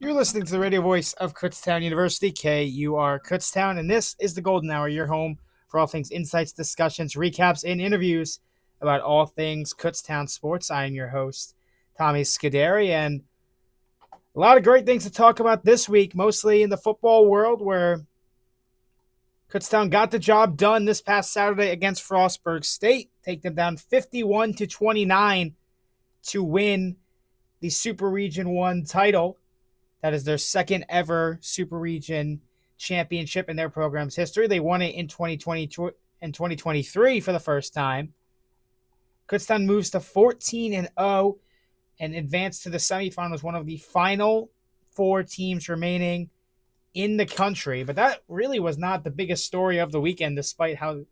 You're listening to the radio voice of Kutztown University, KUR Kutztown, and this is the Golden Hour, your home for all things insights, discussions, recaps, and interviews about all things Kutztown sports. I am your host, Tommy Scuderi, and a lot of great things to talk about this week, mostly in the football world, where Kutztown got the job done this past Saturday against Frostburg State, take them down 51-29 to win the Super Region 1 title. That is their second ever Super Region championship in their program's history. They won it in 2022 and 2023 for the first time. Kutztown moves to 14-0 and advanced to the semifinals, one of the final four teams remaining in the country. But that really was not the biggest story of the weekend, despite how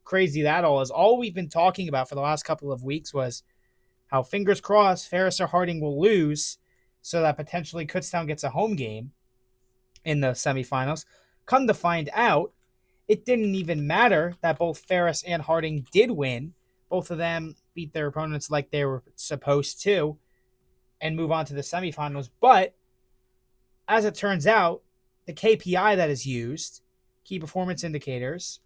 crazy that all is. All we've been talking about for the last couple of weeks was how, fingers crossed, Ferris or Harding will lose so that potentially Kutztown gets a home game in the semifinals. Come to find out, it didn't even matter that both Ferris and Harding did win. Both of them beat their opponents like they were supposed to and move on to the semifinals. But as it turns out, the KPI that is used, key performance indicators,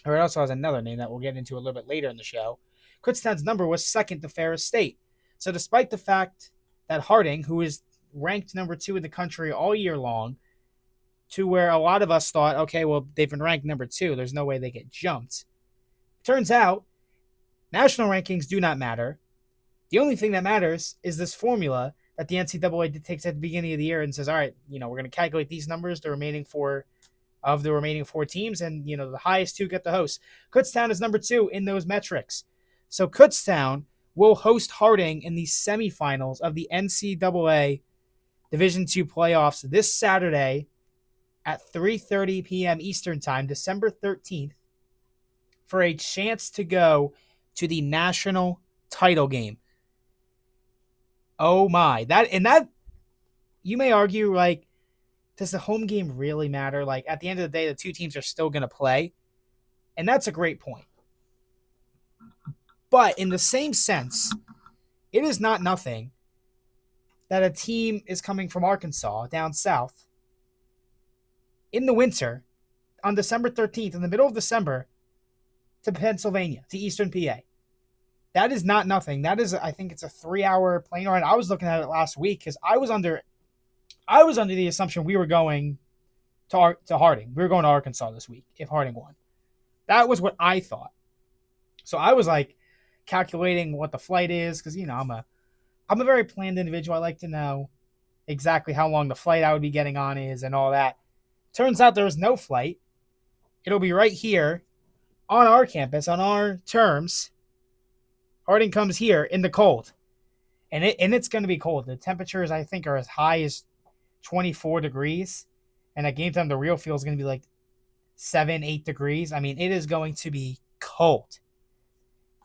or it also has another name that we'll get into a little bit later in the show, Kutztown's number was second to Ferris State. So despite the fact that Harding, who is ranked number 2 in the country all year long, to where a lot of us thought, okay, well, they've been ranked number 2. There's no way they get jumped. Turns out, national rankings do not matter. The only thing that matters is this formula that the NCAA takes at the beginning of the year and says, all right, we're going to calculate these numbers, the remaining four teams, and, the highest two get the host. Kutztown is number 2 in those metrics. So Kutztown will host Harding in the semifinals of the NCAA Division II playoffs this Saturday at 3:30 p.m. Eastern Time, December 13th, for a chance to go to the national title game. Oh my. That you may argue, like, does the home game really matter? Like, at the end of the day, the two teams are still going to play. And that's a great point. But in the same sense, it is not nothing that a team is coming from Arkansas down south in the winter on December 13th, in the middle of December, to Pennsylvania, to Eastern PA. That is not nothing. That is, I think it's a 3-hour plane ride. I was looking at it last week because I was under the assumption we were going to Harding. We were going to Arkansas this week if Harding won. That was what I thought. So I was like calculating what the flight is because I'm a very planned individual. I like to know exactly how long the flight I would be getting on is and all that. Turns out there's no flight. It'll be right here on our campus on our terms. Harding comes here in the cold, and it's going to be cold. The temperatures I think are as high as 24 degrees, and at game time the real feel is going to be like 7-8 degrees. I mean, it is going to be cold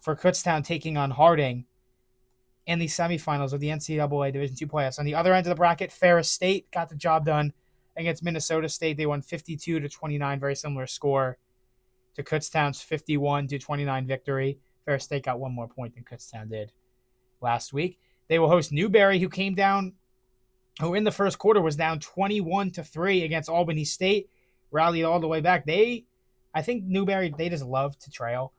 for Kutztown taking on Harding in the semifinals of the NCAA Division II playoffs. On the other end of the bracket, Ferris State got the job done against Minnesota State. They won 52-29, very similar score to Kutztown's 51-29 victory. Ferris State got one more point than Kutztown did last week. They will host Newberry, who in the first quarter was down 21-3 against Albany State, rallied all the way back. I think Newberry, they just love to trail.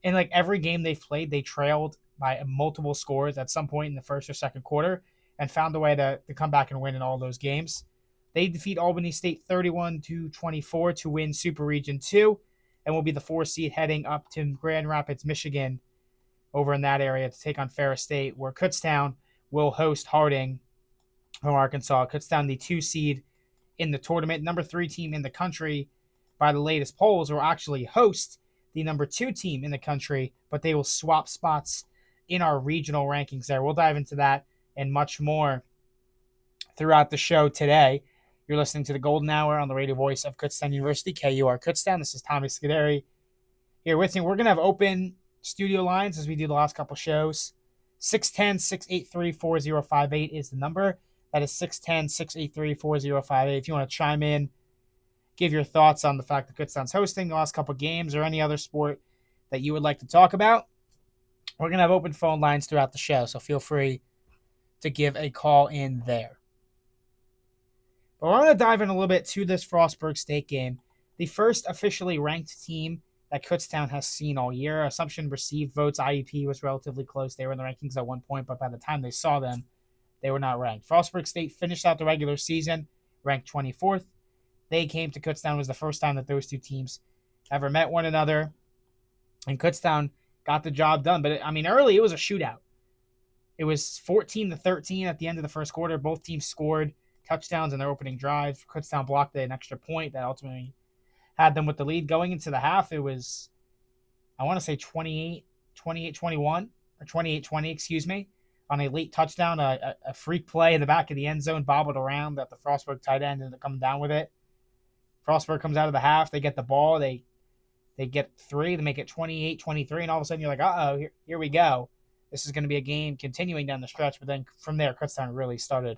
And like every game they've played, they trailed by multiple scores at some point in the first or second quarter and found a way to come back and win in all those games. They defeat Albany State 31-24 to win Super Region 2 and will be the 4 seed heading up to Grand Rapids, Michigan, over in that area to take on Ferris State, where Kutztown will host Harding from Arkansas. Kutztown, the 2 seed in the tournament, number 3 team in the country by the latest polls, will actually host the number 2 team in the country, but they will swap spots in our regional rankings there. We'll dive into that and much more throughout the show today. You're listening to the Golden Hour on the radio voice of Kutztown University, KUR Kutztown. This is Tommy Scuderi here with you. We're going to have open studio lines as we do the last couple shows. 610-683-4058 is the number. That is 610-683-4058. If you want to chime in, give your thoughts on the fact that Kutztown's hosting the last couple games or any other sport that you would like to talk about, we're going to have open phone lines throughout the show, so feel free to give a call in there. But we're going to dive in a little bit to this Frostburg State game. The first officially ranked team that Kutztown has seen all year. Assumption received votes. IUP was relatively close. They were in the rankings at one point, but by the time they saw them, they were not ranked. Frostburg State finished out the regular season ranked 24th. They came to Kutztown. It was the first time that those two teams ever met one another. And Kutztown got the job done. But, early it was a shootout. It was 14-13 at the end of the first quarter. Both teams scored touchdowns in their opening drive. Kutztown blocked an extra point that ultimately had them with the lead. Going into the half, it was, I want to say 28-21 or 28-20, excuse me, on a late touchdown, a freak play in the back of the end zone, bobbled around that the Frostburg tight end ended up coming down with it. Frostburg comes out of the half. They get the ball. They get 3. They make it 28-23, and all of a sudden you're like, uh-oh, here we go. This is going to be a game continuing down the stretch. But then from there, Kutztown really started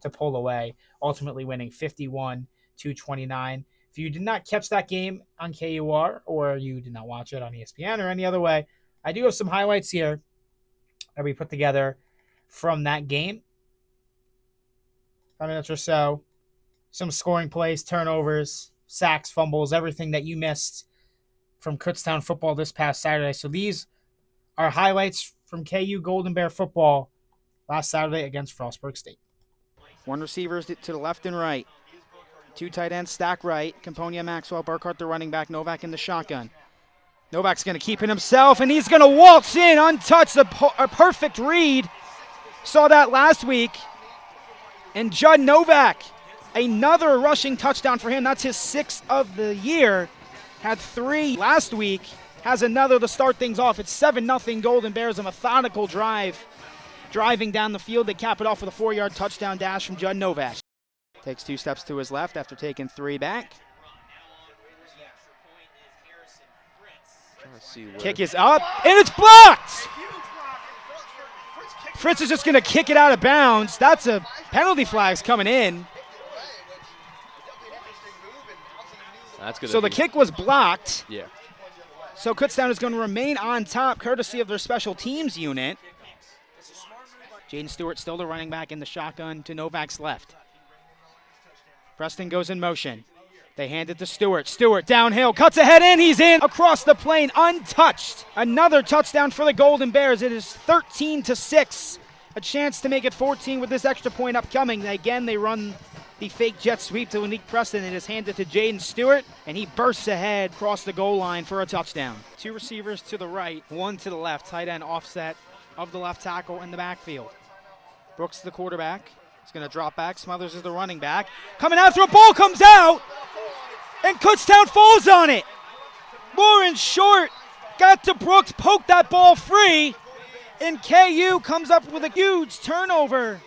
to pull away, ultimately winning 51-29. If you did not catch that game on KUR or you did not watch it on ESPN or any other way, I do have some highlights here that we put together from that game. 5 minutes or so. Some scoring plays, turnovers, sacks, fumbles, everything that you missed from Kutztown football this past Saturday. So these are highlights from KU Golden Bear football last Saturday against Frostburg State. One receiver to the left and right. 2 tight ends stack right. Camponia, Maxwell, Burkhart the running back, Novak in the shotgun. Novak's going to keep it himself, and he's going to waltz in untouched. A perfect read. Saw that last week. And Judd Novak, another rushing touchdown for him. That's his 6th of the year. Had 3 last week. Has another to start things off. It's 7-0 Golden Bears, a methodical drive. Driving down the field, they cap it off with a 4-yard touchdown dash from Judd Novak. Takes 2 steps to his left after taking 3 back. Kick is up, and it's blocked! Fritz is just going to kick it out of bounds. That's a penalty flags coming in. That's good. So the kick was blocked. Yeah. So Kutztown is going to remain on top, courtesy of their special teams unit. Jaden Stewart still the running back in the shotgun to Novak's left. Preston goes in motion. They hand it to Stewart. Stewart downhill, cuts ahead in, he's in across the plane, untouched. Another touchdown for the Golden Bears. It is 13-6. A chance to make it 14 with this extra point upcoming. Again, they run the fake jet sweep to Unique Preston. It is handed to Jaden Stewart, and he bursts ahead across the goal line for a touchdown. 2 receivers to the right, 1 to the left. Tight end offset of the left tackle in the backfield. Brooks, the quarterback. He's going to drop back. Smothers is the running back. Coming after a ball comes out, and Kutztown falls on it. Lauren Short got to Brooks, poked that ball free, and KU comes up with a huge turnover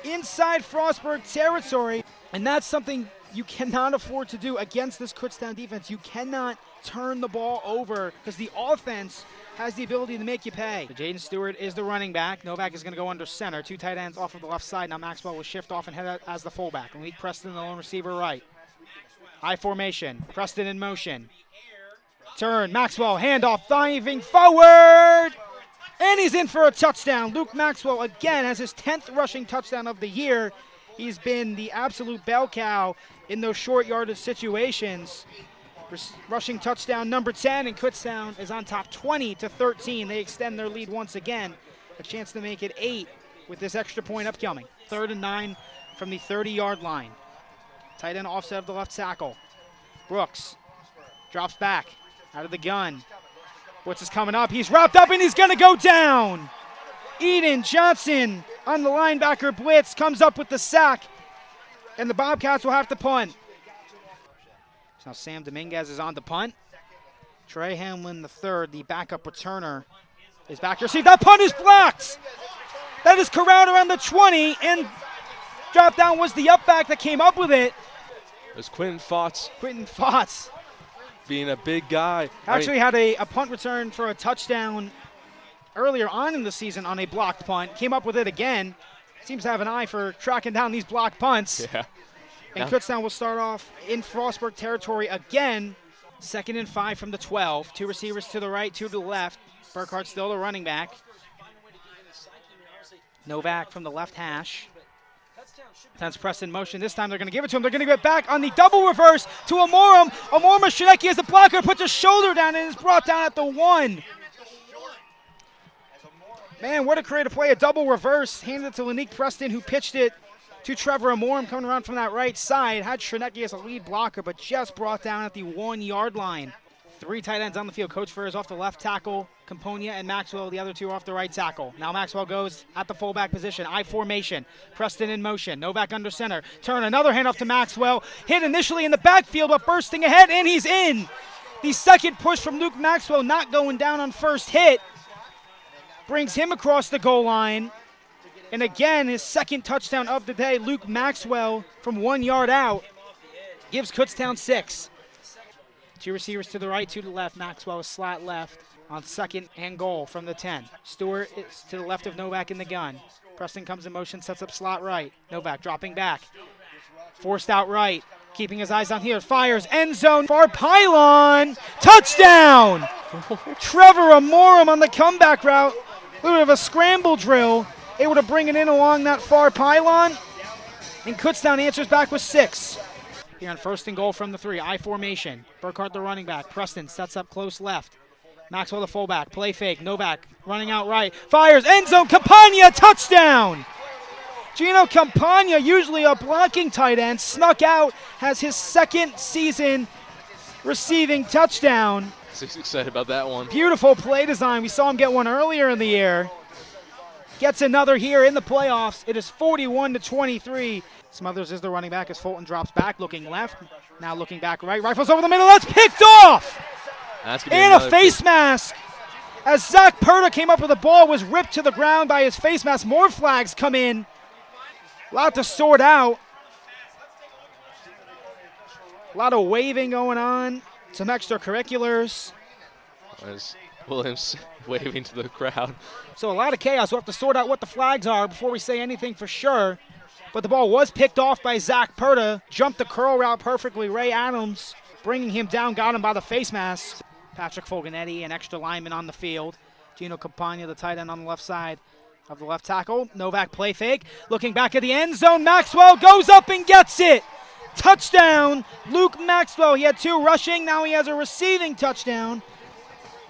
inside Frostburg territory. And that's something you cannot afford to do against this Kutztown defense. You cannot turn the ball over because the offense has the ability to make you pay. So Jaden Stewart is the running back. Novak is going to go under center. 2 tight ends off of the left side. Now Maxwell will shift off and head out as the fullback. Malik Preston, the lone receiver, right. High formation. Preston in motion. Turn. Maxwell, handoff, diving forward. And he's in for a touchdown. Luke Maxwell again has his 10th rushing touchdown of the year. He's been the absolute bell cow in those short yardage situations. Rushing touchdown number 10, and Kutztown is on top 20-13. They extend their lead once again. A chance to make it 8 with this extra point upcoming. 3rd and 9 from the 30-yard line. Tight end offset of the left tackle. Brooks drops back out of the gun. What's is coming up? He's wrapped up and he's going to go down. Eden Johnson on the linebacker blitz comes up with the sack, and the Bobcats will have to punt. So now Sam Dominguez is on to punt. Trey Hamlin III, the backup returner, is back to receive. That punt is blocked. That is corralled around the 20, and drop down was the up back that came up with it. It was Quentin Fotts. Quentin Fotts. Being a big guy. Actually had a punt return for a touchdown earlier on in the season on a blocked punt. Came up with it again. Seems to have an eye for tracking down these blocked punts. Yeah. And Kutztown will start off in Frostburg territory again. 2nd and 5 from the 12. 2 receivers to the right, 2 to the left. Burkhart still the running back. Novak from the left hash. Tense press in motion. This time they're going to give it to him. They're going to get back on the double reverse to Amorum. Amorum Shineki has the blocker, puts his shoulder down, and is brought down at the 1. Man, what a creative play. A double reverse. Handed it to Lanique Preston, who pitched it to Trevor Amorum coming around from that right side. Had Shineki as a lead blocker, but just brought down at the 1-yard line. 3 tight ends on the field. Coach Furr is off the left tackle. Camponia and Maxwell, the other 2 are off the right tackle. Now Maxwell goes at the fullback position. I formation. Preston in motion. Novak under center. Turn another handoff to Maxwell. Hit initially in the backfield, but bursting ahead, and he's in. The second push from Luke Maxwell, not going down on first hit, brings him across the goal line. And again, his second touchdown of the day. Luke Maxwell from 1 yard out gives Kutztown 6. 2 receivers to the right, 2 to the left. Maxwell is slot left on second and goal from the 10. Stewart is to the left of Novak in the gun. Preston comes in motion, sets up slot right. Novak dropping back. Forced out right. Keeping his eyes on here. Fires. End zone. Far pylon. Touchdown! Trevor Amorum on the comeback route. A little bit of a scramble drill. Able to bring it in along that far pylon. And Kutztown answers back with 6. Here on first and goal from the 3, I formation. Burkhart the running back. Preston sets up close left. Maxwell the fullback. Play fake. Novak running out right. Fires. End zone. Campagna. Touchdown. Gino Campagna, usually a blocking tight end, snuck out, has his second season receiving touchdown. Excited about that one. Beautiful play design. We saw him get one earlier in the year. Gets another here in the playoffs. It is 41-23. Smothers is the running back as Fulton drops back, looking left. Now looking back right. Rifles over the middle. That's picked off! And a face mask. As Zach Perta came up with the ball, was ripped to the ground by his face mask. More flags come in. A lot to sort out. A lot of waving going on. Some extracurriculars. As Williams waving to the crowd. So a lot of chaos. We'll have to sort out what the flags are before we say anything for sure. But the ball was picked off by Zach Perta. Jumped the curl route perfectly. Ray Adams bringing him down. Got him by the face mask. Patrick Fulganetti, an extra lineman on the field. Gino Campagna, the tight end on the left side of the left tackle. Novak play fake. Looking back at the end zone. Maxwell goes up and gets it. Touchdown, Luke Maxwell. He had 2 rushing. Now he has a receiving touchdown.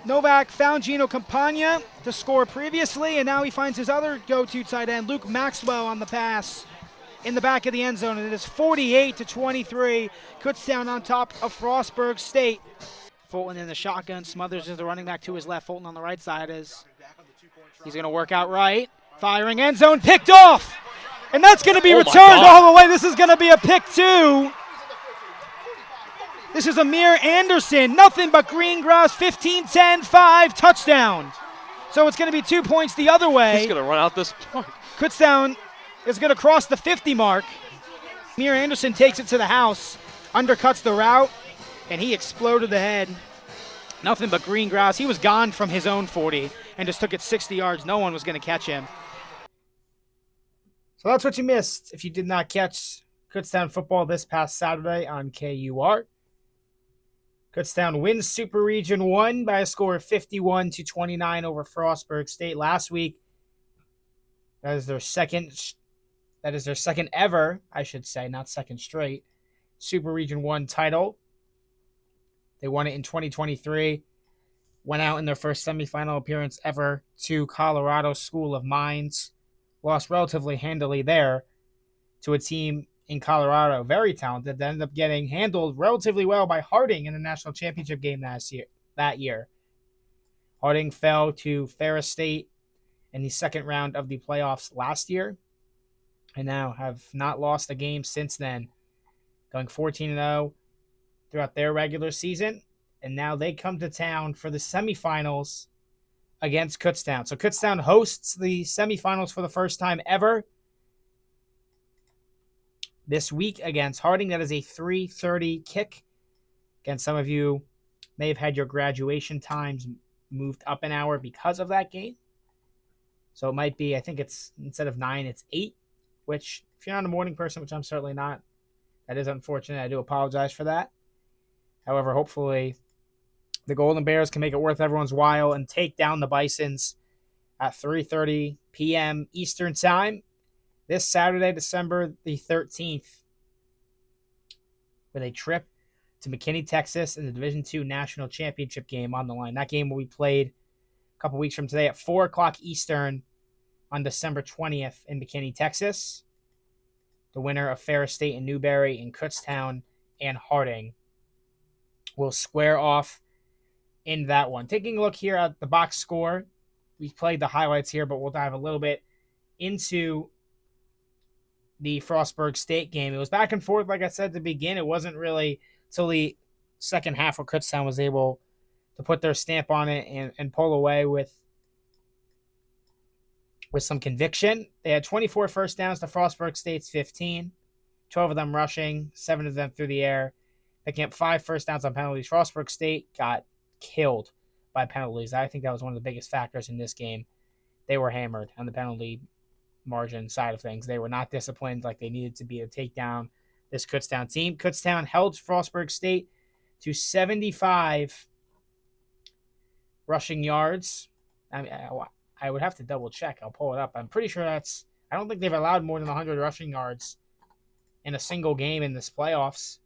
Novak found Gino Campagna to score previously, and now he finds his other go-to tight end, Luke Maxwell, on the pass in the back of the end zone. And it is 48-23. Kutztown on top of Frostburg State. Fulton in the shotgun. Smothers is the running back to his left. Fulton on the right side is he's going to work out right. Firing end zone, picked off. And that's going to be returned all the way. This is going to be a pick 2. This is Amir Anderson. Nothing but green grass. 15-10-5 touchdown. So it's going to be 2 points the other way. He's going to run out this point. Kutztown is going to cross the 50 mark. Amir Anderson takes it to the house, undercuts the route, and he exploded ahead. Nothing but green grass. He was gone from his own 40 and just took it 60 yards. No one was going to catch him. So that's what you missed if you did not catch Kutztown football this past Saturday on KUR. Kutztown wins Super Region 1 by a score of 51-29 over Frostburg State last week. That is their second ever, I should say, not second straight, Super Region 1 title. They won it in 2023. Went out in their first semifinal appearance ever to Colorado School of Mines. Lost relatively handily there to a team in Colorado, very talented, that ended up getting handled relatively well by Harding in the national championship game that year. Harding fell to Ferris State in the second round of the playoffs last year, and now have not lost a game since then, going 14-0 throughout their regular season, and now they come to town for the semifinals against Kutztown. So Kutztown hosts the semifinals for the first time ever this week against Harding. That is a 3:30 kick. Again, some of you may have had your graduation times moved up an hour because of that game. So it might be, I think it's, instead of 9, it's 8, which if you're not a morning person, which I'm certainly not, that is unfortunate. I do apologize for that. However, hopefully the Golden Bears can make it worth everyone's while and take down the Bisons at 3:30 p.m. Eastern Time this Saturday, December the 13th, with a trip to McKinney, Texas, in the Division II National Championship game on the line. That game will be played a couple weeks from today at 4 o'clock Eastern on December 20th in McKinney, Texas. The winner of Ferris State and Newberry and Kutztown and Harding will square off in that one. Taking a look here at the box score, we played the highlights here, but we'll dive a little bit into the Frostburg State game. It was back and forth, like I said to begin. It wasn't really till the second half where Kutztown was able to put their stamp on it and pull away with some conviction. They had 24 first downs to Frostburg State's 15, 12 of them rushing, 7 of them through the air, picking up 5 first downs on penalties. Frostburg State got killed by penalties. I think that was one of the biggest factors in this game. They were hammered on the penalty margin side of things. They were not disciplined like they needed to be to take down this Kutztown team. Kutztown held Frostburg State to 75 rushing yards. I mean, I would have to double check. I'll pull it up. I'm pretty sure I don't think they've allowed more than 100 rushing yards in a single game in this playoffs.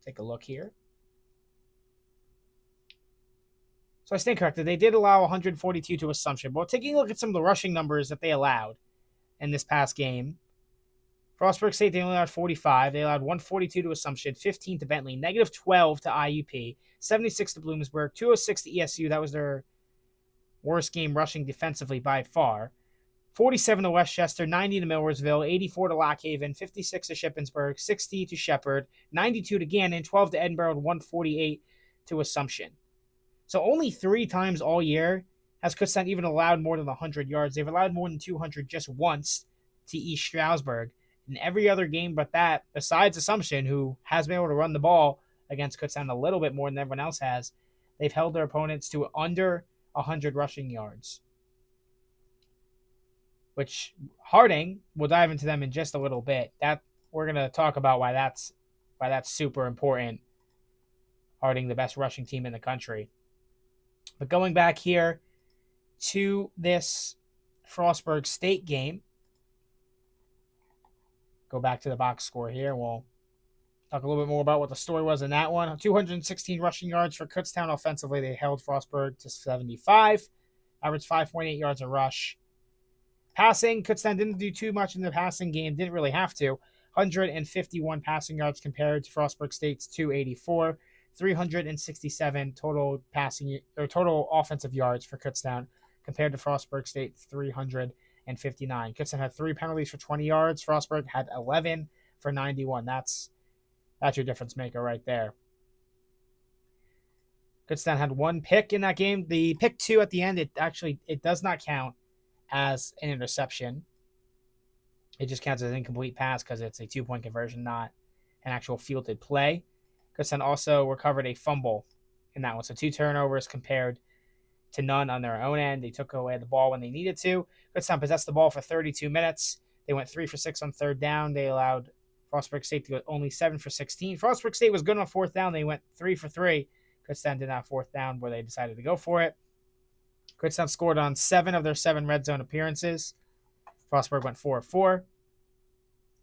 Take a look here. So I stand corrected. They did allow 142 to Assumption. But taking a look at some of the rushing numbers that they allowed in this past game, Frostburg State, they only allowed 45. They allowed 142 to Assumption, 15 to Bentley, negative 12 to IUP, 76 to Bloomsburg, 206 to ESU. That was their worst game rushing defensively by far. 47 to Westchester, 90 to Millersville, 84 to Lock Haven, 56 to Shippensburg, 60 to Shepherd, 92 to Gannon, 12 to Edinburgh, and 148 to Assumption. So only 3 times all year has Kutztown even allowed more than 100 yards. They've allowed more than 200 just once to East Stroudsburg. In every other game but that, besides Assumption, who has been able to run the ball against Kutztown a little bit more than everyone else has, they've held their opponents to under 100 rushing yards. Which Harding, we'll dive into them in just a little bit. That we're going to talk about why that's super important. Harding, the best rushing team in the country. But going back here to this Frostburg State game, go back to the box score here. We'll talk a little bit more about what the story was in that one. 216 rushing yards for Kutztown offensively. They held Frostburg to 75, averaged 5.8 yards a rush. Passing, Kutztown didn't do too much in the passing game. Didn't really have to. 151 passing yards compared to Frostburg State's 284. 367 total passing or total offensive yards for Kutztown compared to Frostburg State 359. Kutztown had 3 penalties for 20 yards. Frostburg had 11 for 91. That's your difference maker right there. Kutztown had 1 pick in that game. The pick 2 at the end, it does not count as an interception. It just counts as an incomplete pass because it's a 2-point conversion, not an actual fielded play. Kutztown also recovered a fumble in that one. So 2 turnovers compared to none on their own end. They took away the ball when they needed to. Kutztown possessed the ball for 32 minutes. They went 3 for 6 on 3rd down. They allowed Frostburg State to go only 7 for 16. Frostburg State was good on 4th down. They went 3 for 3. Kutztown did not 4th down where they decided to go for it. Kutztown scored on 7 of their 7 red zone appearances. Frostburg went 4 of 4.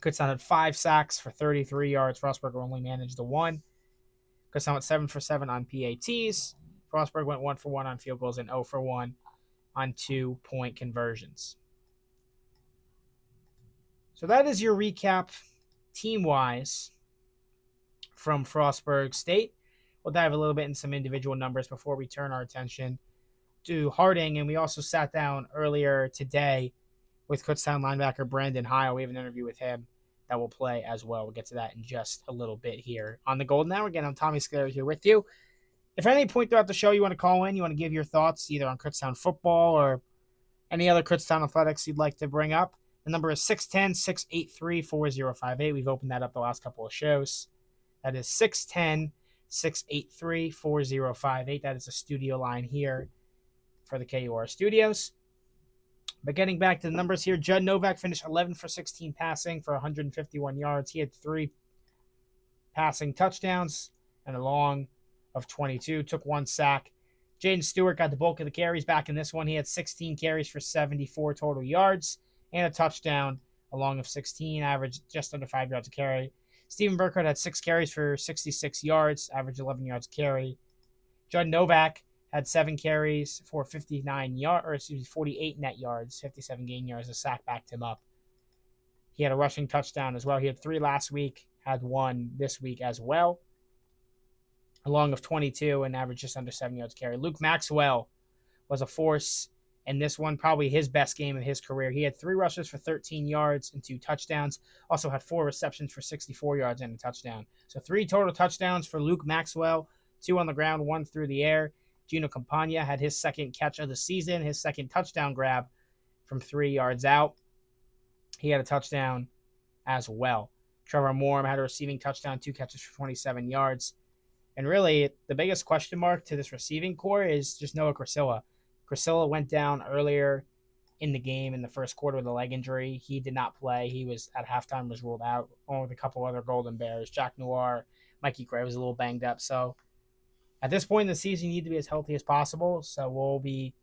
Kutztown had 5 sacks for 33 yards. Frostburg only managed the 1. Kutztown went 7 for 7 on PATs. Frostburg went 1 for 1 on field goals and 0 for 1 on 2-point conversions. So that is your recap team-wise from Frostburg State. We'll dive a little bit in some individual numbers before we turn our attention to Harding. And we also sat down earlier today with Kutztown linebacker Brandon Hile. We have an interview with him that will play as well. We'll get to that in just a little bit here on the Golden Hour. Again, I'm Tommy Scuderi here with you. If at any point throughout the show you want to call in, you want to give your thoughts either on Kutztown football or any other Kutztown athletics you'd like to bring up, the number is 610-683-4058. We've opened that up the last couple of shows. That is 610-683-4058. That is a studio line here for the KUR studios. But getting back to the numbers here, Judd Novak finished 11 for 16 passing for 151 yards. He had 3 passing touchdowns and a long of 22, took 1 sack. Jaden Stewart got the bulk of the carries back in this one. He had 16 carries for 74 total yards and a touchdown, a long of 16, averaged just under 5 yards a carry. Steven Burkhardt had 6 carries for 66 yards, average 11 yards a carry. Judd Novak had 7 carries for 48 net yards, 57 gain yards. A sack backed him up. He had a rushing touchdown as well. He had 3 last week, had 1 this week as well. A long of 22 and averaged just under 7 yards a carry. Luke Maxwell was a force, and this one probably his best game of his career. He had 3 rushes for 13 yards and 2 touchdowns. Also had 4 receptions for 64 yards and a touchdown. So 3 total touchdowns for Luke Maxwell, 2 on the ground, 1 through the air. Gino Campagna had his second catch of the season, his second touchdown grab from 3 yards out. He had a touchdown as well. Trevor Moore had a receiving touchdown, 2 catches for 27 yards. And really, the biggest question mark to this receiving core is just Noah Crisilla. Crisilla went down earlier in the game in the first quarter with a leg injury. He did not play. He was at halftime, was ruled out, along with a couple other Golden Bears. Jack Noir, Mikey Gray was a little banged up. So at this point in the season, you need to be as healthy as possible. So we'll be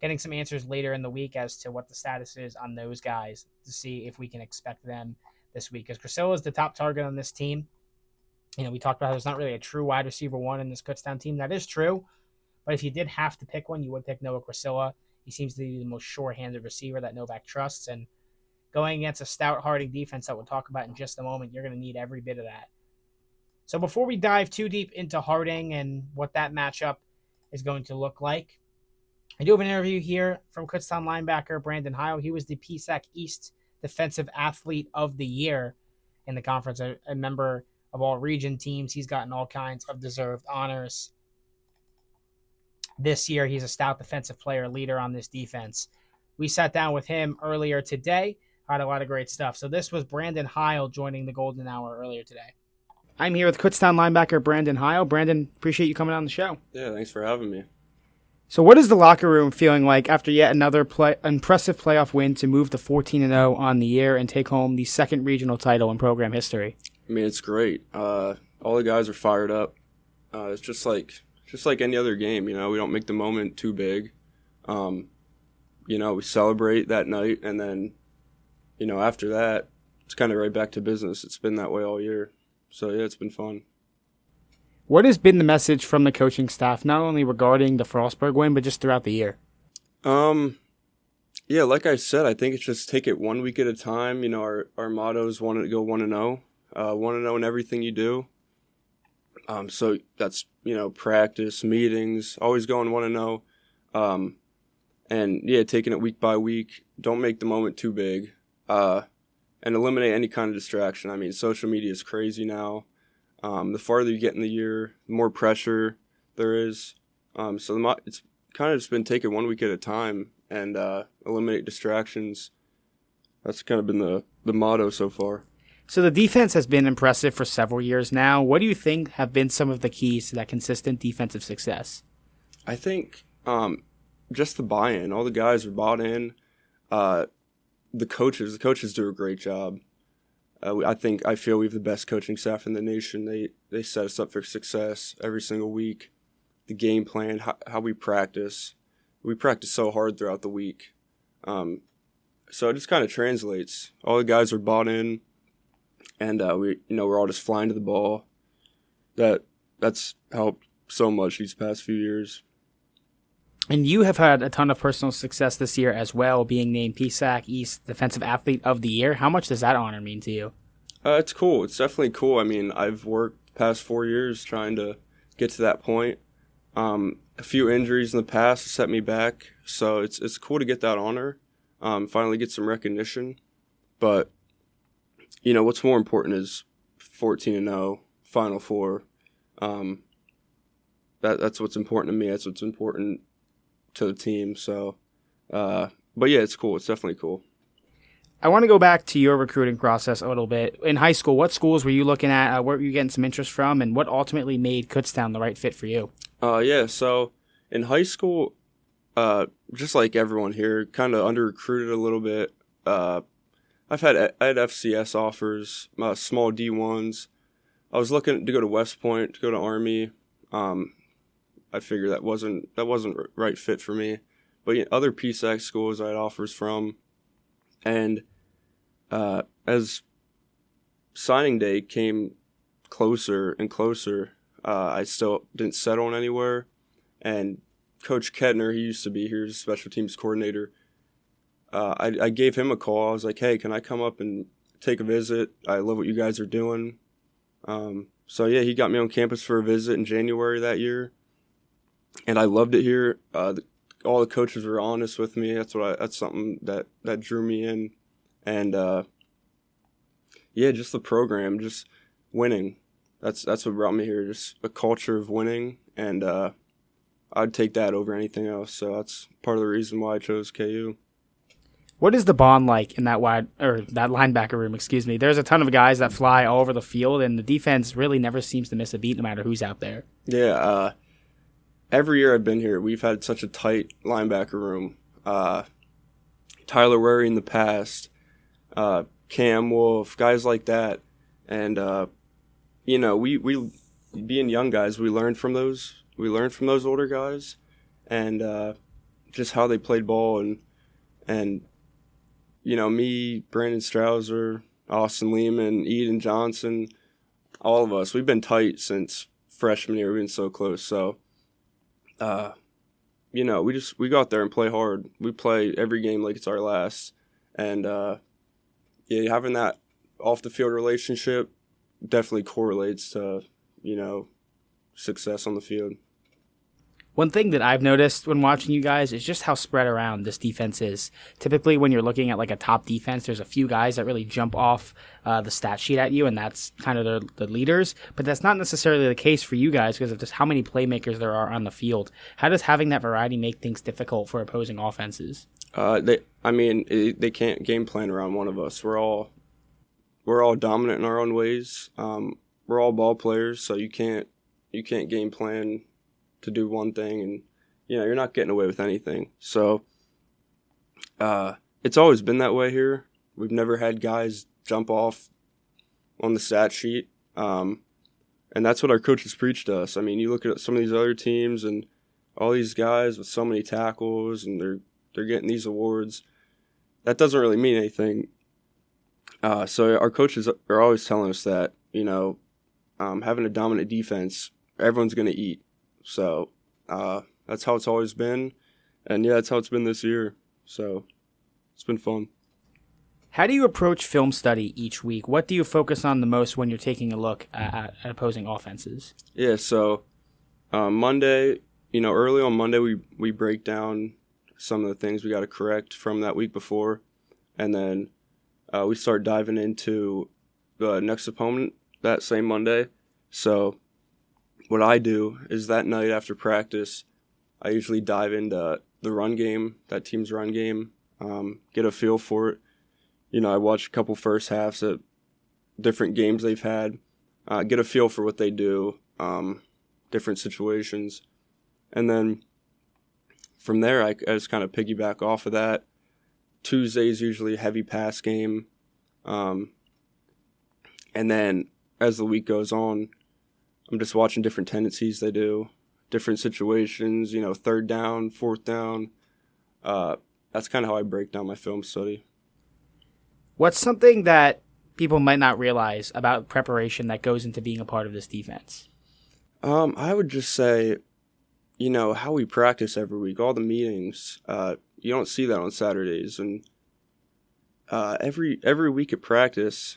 getting some answers later in the week as to what the status is on those guys to see if we can expect them this week. Because Crisilla is the top target on this team. You know, we talked about how there's not really a true wide receiver one in this Kutztown team. That is true. But if you did have to pick one, you would pick Noah Crisilla. He seems to be the most sure-handed receiver that Novak trusts. And going against a stout Harding defense that we'll talk about in just a moment, you're going to need every bit of that. So before we dive too deep into Harding and what that matchup is going to look like, I do have an interview here from Kutztown linebacker Brandon Hile. He was the PSAC East Defensive Athlete of the Year in the conference, a member of all region teams. He's gotten all kinds of deserved honors. This year, he's a stout defensive player leader on this defense. We sat down with him earlier today, had a lot of great stuff. So this was Brandon Hile joining the Golden Hour earlier today. I'm here with Kutztown linebacker Brandon Hile. Brandon, appreciate you coming on the show. Yeah, thanks for having me. So what is the locker room feeling like after yet another impressive playoff win to move to 14-0 on the year and take home the second regional title in program history? I mean, it's great. All the guys are fired up. It's just like any other game, you know. We don't make the moment too big. You know, we celebrate that night, and then, you know, after that, it's kind of right back to business. It's been that way all year. So, yeah, it's been fun. What has been the message from the coaching staff, not only regarding the Frostburg win, but just throughout the year? Yeah, like I said, I think it's just take it 1 week at a time. You know, our motto is want to go 1-0. 1-0 in everything you do. So that's, you know, practice, meetings, always going 1-0. And, yeah, taking it week by week. Don't make the moment too big. And eliminate any kind of distraction. I mean, social media is crazy now. The farther you get in the year, the more pressure there is. So it's kind of just been take it 1 week at a time and eliminate distractions. That's kind of been the motto so far. So the defense has been impressive for several years now. What do you think have been some of the keys to that consistent defensive success? I think just the buy-in. All the guys are bought in. The coaches do a great job. I feel we have the best coaching staff in the nation. They set us up for success every single week. The game plan, how we practice. We practice so hard throughout the week. So it just kind of translates. All the guys are bought in, and we're all just flying to the ball. That's helped so much these past few years. And you have had a ton of personal success this year as well, being named PSAC East Defensive Athlete of the Year. How much does that honor mean to you? It's cool. It's definitely cool. I mean, I've worked the past 4 years trying to get to that point. A few injuries in the past set me back, so it's cool to get that honor, finally get some recognition. But, you know, what's more important is 14-0, Final Four. That's what's important to me. That's what's important to the team. So, but yeah, it's cool. It's definitely cool. I want to go back to your recruiting process a little bit. In high school, what schools were you looking at? Where were you getting some interest from? And what ultimately made Kutztown the right fit for you? Yeah, so in high school, just like everyone here, kind of under-recruited a little bit. I had FCS offers, small D1s. I was looking to go to West Point, to go to Army. I figured that wasn't right fit for me. But yeah, other PSAC schools I had offers from. And as signing day came closer and closer, I still didn't settle on anywhere. And Coach Kettner, he used to be here, special teams coordinator. I gave him a call. I was like, hey, can I come up and take a visit? I love what you guys are doing. So yeah, he got me on campus for a visit in January that year, and I loved it here. All the coaches were honest with me. That's something that drew me in, and yeah, just the program, just winning. That's what brought me here. Just a culture of winning, and I'd take that over anything else. So that's part of the reason why I chose KU. What is the bond like in that that linebacker room? Excuse me. There's a ton of guys that fly all over the field, and the defense really never seems to miss a beat, no matter who's out there. Yeah. Every year I've been here, we've had such a tight linebacker room. Tyler Wary in the past, Cam Wolf, guys like that, and we being young guys, we learned from those. We learned from those older guys, and just how they played ball and. Me, Brandon Strouser, Austin Lehman, Eden Johnson, all of us, we've been tight since freshman year. We've been so close. So, we go out there and play hard. We play every game like it's our last. And, having that off-the-field relationship definitely correlates to, success on the field. One thing that I've noticed when watching you guys is just how spread around this defense is. Typically, when you're looking at like a top defense, there's a few guys that really jump off the stat sheet at you, and that's kind of the leaders. But that's not necessarily the case for you guys because of just how many playmakers there are on the field. How does having that variety make things difficult for opposing offenses? They can't game plan around one of us. We're all dominant in our own ways. We're all ball players, so you can't game plan to do one thing, and you're not getting away with anything. So it's always been that way here. We've never had guys jump off on the stat sheet, and that's what our coaches preach to us. I mean, you look at some of these other teams and all these guys with so many tackles, and they're getting these awards. That doesn't really mean anything. So our coaches are always telling us that having a dominant defense, everyone's going to eat. So that's how it's always been, and yeah, that's how it's been this year. So it's been fun. How do you approach film study each week? What do you focus on the most when you're taking a look at opposing offenses? Yeah, so Monday, early on Monday, we break down some of the things we got to correct from that week before, and then we start diving into the next opponent that same Monday. So what I do is that night after practice, I usually dive into the run game, that team's run game, get a feel for it. I watch a couple first halves at different games they've had, get a feel for what they do, different situations. And then from there, I just kind of piggyback off of that. Tuesday's usually a heavy pass game. And then as the week goes on, I'm just watching different tendencies they do, different situations, third down, fourth down. That's kind of how I break down my film study. What's something that people might not realize about preparation that goes into being a part of this defense? I would just say, how we practice every week, all the meetings. You don't see that on Saturdays, and every week at practice,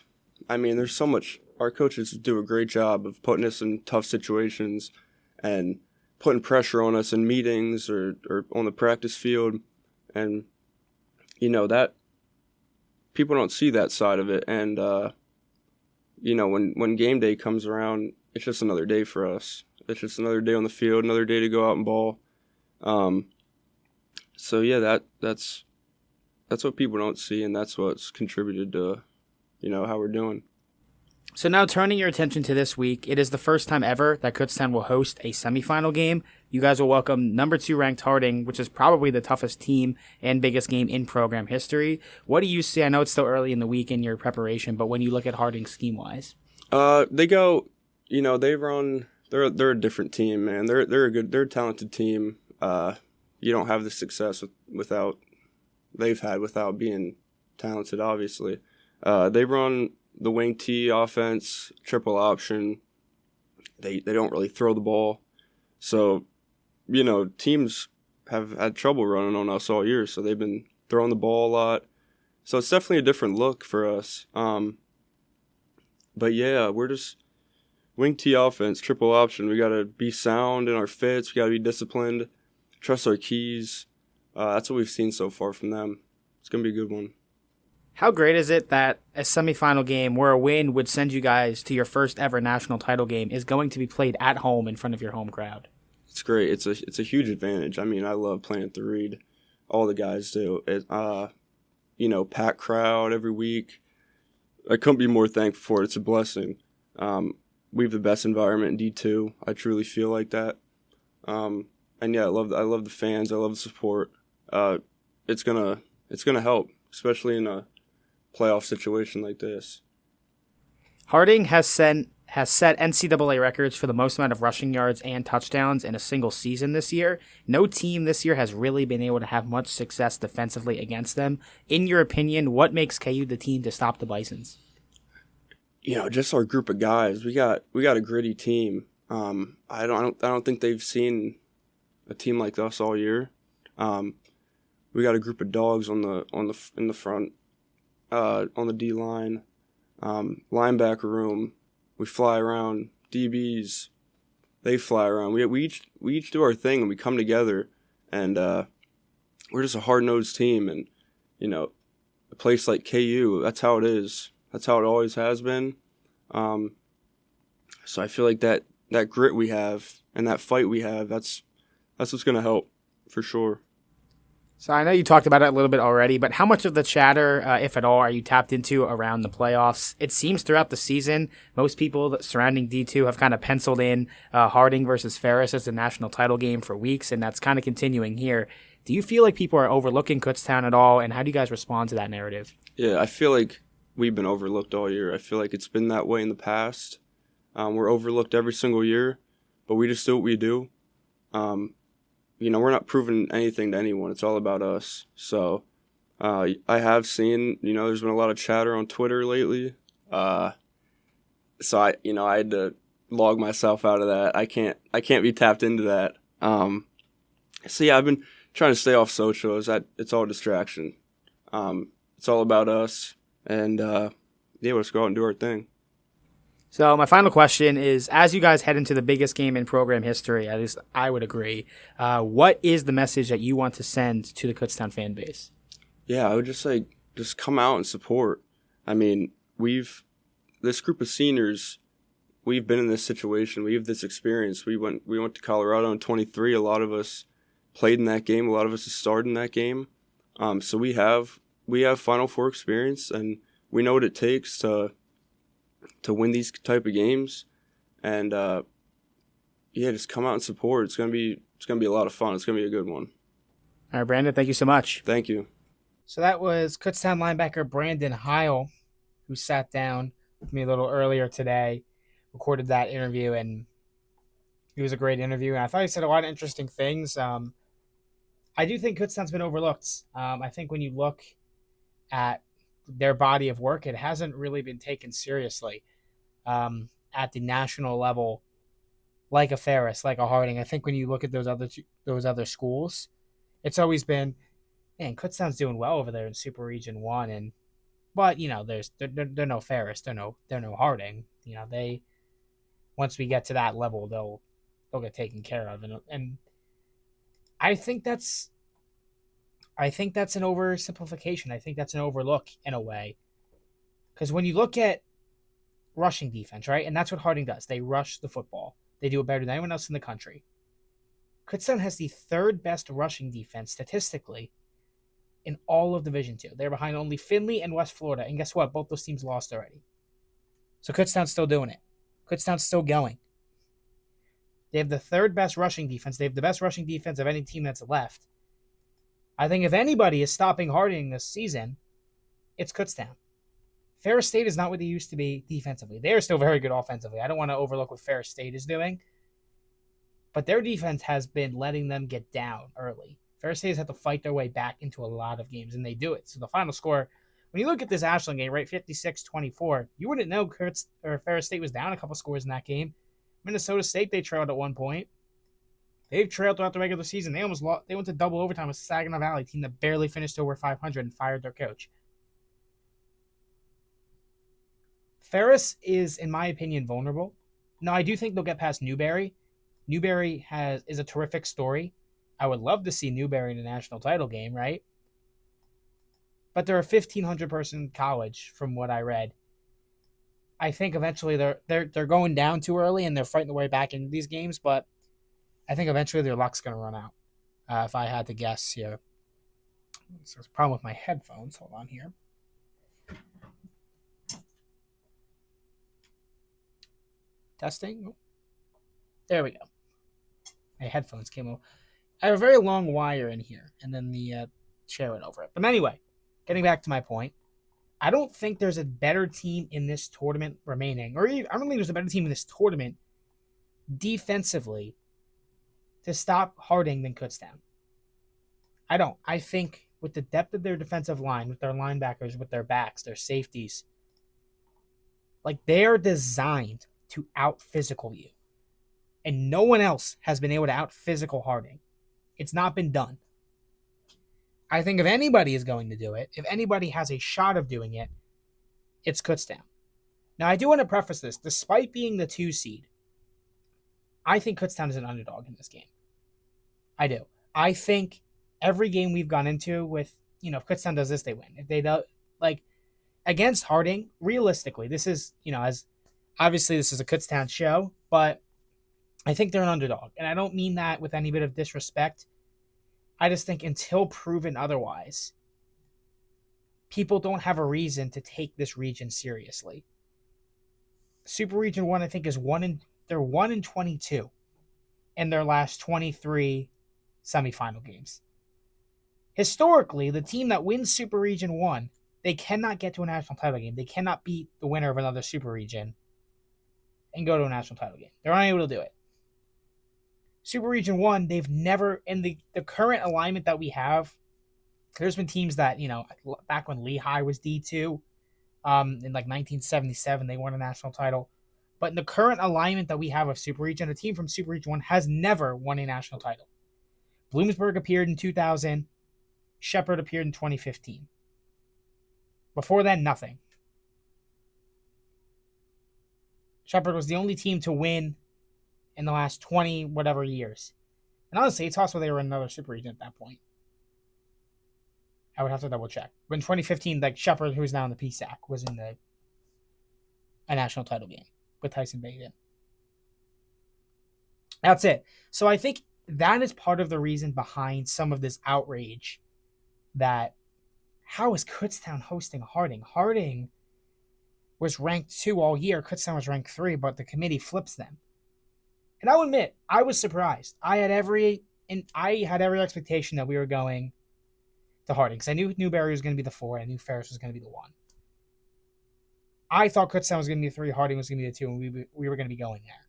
there's so much. Our coaches do a great job of putting us in tough situations and putting pressure on us in meetings or on the practice field. And, that people don't see that side of it. And, when game day comes around, it's just another day for us. It's just another day on the field, another day to go out and ball. So, yeah, that's what people don't see, and that's what's contributed to, how we're doing. So now turning your attention to this week, it is the first time ever that Kutztown will host a semifinal game. You guys will welcome number 2 ranked Harding, which is probably the toughest team and biggest game in program history. What do you see? I know it's still early in the week in your preparation, but when you look at Harding scheme-wise? They go, they run, they're a different team, man. They're a talented team. You don't have the success without being talented, obviously. They run the wing T offense, triple option. They don't really throw the ball. So, teams have had trouble running on us all year, so they've been throwing the ball a lot. So it's definitely a different look for us. But yeah, we're just wing T offense, triple option. We got to be sound in our fits. We got to be disciplined, trust our keys. That's what we've seen so far from them. It's going to be a good one. How great is it that a semifinal game where a win would send you guys to your first ever national title game is going to be played at home in front of your home crowd? It's great. It's a huge advantage. I mean, I love playing at the Reed. All the guys do. Packed crowd every week. I couldn't be more thankful for it. It's a blessing. We have the best environment in D2. I truly feel like that. And yeah, I love the fans. I love the support. It's gonna help, especially in a playoff situation like this. Harding has set NCAA records for the most amount of rushing yards and touchdowns in a single season this year. No team this year has really been able to have much success defensively against them. In your opinion, what makes KU the team to stop the Bisons? Just our group of guys. We got a gritty team. I don't think they've seen a team like us all year. We got a group of dogs in the front, on the D line, linebacker room. We fly around. DBs, they fly around. We each do our thing and we come together, and we're just a hard-nosed team. And a place like KU, that's how it is. That's how it always has been. So I feel like that grit we have and that fight we have, that's what's going to help for sure. So I know you talked about it a little bit already, but how much of the chatter, if at all, are you tapped into around the playoffs? It seems throughout the season, most people surrounding D2 have kind of penciled in Harding versus Ferris as the national title game for weeks, and that's kind of continuing here. Do you feel like people are overlooking Kutztown at all, and how do you guys respond to that narrative? Yeah, I feel like we've been overlooked all year. I feel like it's been that way in the past. We're overlooked every single year, but we just do what we do. We're not proving anything to anyone. It's all about us. So I have seen, there's been a lot of chatter on Twitter lately. So I had to log myself out of that. I can't be tapped into that. So yeah, I've been trying to stay off socials. It's all distraction. It's all about us. And let's go out and do our thing. So my final question is, as you guys head into the biggest game in program history, at least I would agree, what is the message that you want to send to the Kutztown fan base? Yeah, I would just say, just come out and support. I mean, this group of seniors, we've been in this situation. We have this experience. We went to Colorado in 23. A lot of us played in that game. A lot of us have started in that game. So we have Final Four experience, and we know what it takes to win these type of games. And just come out and support. It's gonna be a lot of fun. It's gonna be a good one. All right, Brandon, thank you so much. Thank you. So that was Kutztown linebacker Brandon Hile, who sat down with me a little earlier today, recorded that interview, and it was a great interview. And I thought he said a lot of interesting things. I do think Kutztown's been overlooked. I think when you look at their body of work, it hasn't really been taken seriously at the national level, like a Ferris, like a Harding. I think when you look at those other schools, it's always been, man, Kutztown's doing well over there in Super Region 1, but they're no Ferris, they're no Harding. They, once we get to that level, they'll get taken care of, and I think that's an oversimplification. I think that's an overlook in a way. Because when you look at rushing defense, right, and that's what Harding does. They rush the football. They do it better than anyone else in the country. Kutztown has the third best rushing defense statistically in all of Division II. They're behind only Findlay and West Florida. And guess what? Both those teams lost already. So Kutztown's still doing it. Kutztown's still going. They have the third best rushing defense. They have the best rushing defense of any team that's left. I think if anybody is stopping Harding this season, it's Kutztown. Ferris State is not what they used to be defensively. They are still very good offensively. I don't want to overlook what Ferris State is doing. But their defense has been letting them get down early. Ferris State has had to fight their way back into a lot of games, and they do it. So the final score when you look at this Ashland game, right, 56-24, you wouldn't know Ferris State was down a couple scores in that game. Minnesota State, they trailed at one point. They've trailed throughout the regular season. They almost lost. They went to double overtime with Saginaw Valley, team that barely finished over 500 and fired their coach. Ferris is, in my opinion, vulnerable. Now, I do think they'll get past Newberry. Newberry is a terrific story. I would love to see Newberry in a national title game, right? But they're a 1,500-person college, from what I read. I think eventually they're going down too early and they're fighting their way back into these games, but I think eventually their luck's going to run out. If I had to guess here. So there's a problem with my headphones. Hold on here. Testing. There we go. My headphones came over. I have a very long wire in here, and then the chair went over it. But anyway, getting back to my point, I don't think there's a better team in this tournament remaining, or even, I don't think there's a better team in this tournament defensively to stop Harding than Kutztown. I don't. I think with the depth of their defensive line, with their linebackers, with their backs, their safeties, like they're designed to out-physical you. And no one else has been able to out-physical Harding. It's not been done. I think if anybody is going to do it, if anybody has a shot of doing it, it's Kutztown. Now, I do want to preface this. Despite being the 2 seed, I think Kutztown is an underdog in this game. I do. I think every game we've gone into with, if Kutztown does this, they win. If they don't, against Harding, realistically, this is, as obviously this is a Kutztown show, but I think they're an underdog. And I don't mean that with any bit of disrespect. I just think until proven otherwise, people don't have a reason to take this region seriously. Super Region 1, I think, they're 1-22 in their last 23 semifinal games. Historically, the team that wins Super Region 1, they cannot get to a national title game. They cannot beat the winner of another Super Region and go to a national title game. They're unable to do it. Super Region 1, they've never, in the current alignment that we have, there's been teams that, back when Lehigh was D2, in 1977, they won a national title. But in the current alignment that we have of Super Region, a team from Super Region 1 has never won a national title. Bloomsburg appeared in 2000. Shepherd appeared in 2015. Before then, nothing. Shepherd was the only team to win in the last 20 whatever years. And honestly, it's possible they were in another Super Region at that point. I would have to double check. But in 2015, Shepherd, who's now in the PSAC, was in a national title game with Tyson Bagdon. That's it. So I think that is part of the reason behind some of this outrage that how is Kutztown hosting Harding? Harding was ranked 2 all year. Kutztown was ranked 3, but the committee flips them. And I'll admit, I was surprised. I had every expectation that we were going to Harding because I knew Newberry was going to be the 4. I knew Ferris was going to be the 1. I thought Kutztown was going to be the 3, Harding was going to be the 2, and we were going to be going there.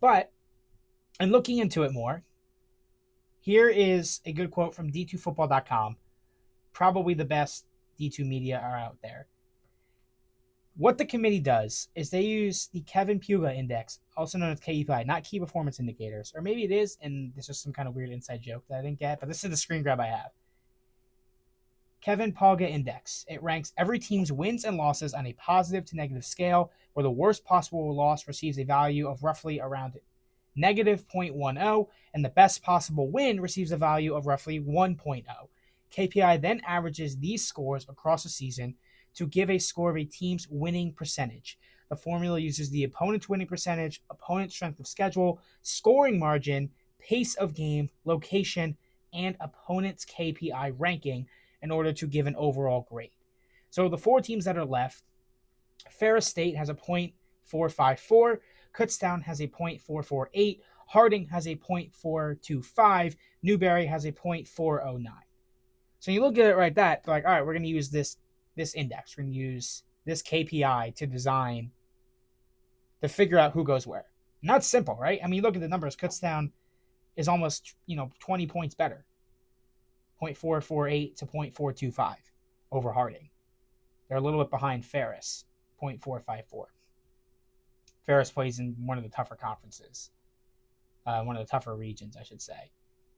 But in looking into it more, here is a good quote from D2Football.com. Probably the best D2 media are out there. What the committee does is they use the Kevin Puga Index, also known as KPI, not Key Performance Indicators. Or maybe it is, and this is some kind of weird inside joke that I didn't get, but this is the screen grab I have. Kevin Puga Index. It ranks every team's wins and losses on a positive to negative scale, where the worst possible loss receives a value of roughly around negative 0.10, and the best possible win receives a value of roughly 1.0. KPI then averages these scores across a season to give a score of a team's winning percentage. The formula uses the opponent's winning percentage, opponent's strength of schedule, scoring margin, pace of game, location, and opponent's KPI ranking in order to give an overall grade. So the 4 teams that are left, Ferris State has a .454, Kutztown has a .448, Harding has a .425, Newberry has a .409. So you look at it right that, all right, we're going to use this index. We're going to use this KPI to figure out who goes where. And that's simple, right? I mean, you look at the numbers. Kutztown is almost, 20 points better. .448 to .425. over Harding. They're a little bit behind Ferris, 0.454. Ferris plays in one of the tougher conferences, one of the tougher regions, I should say,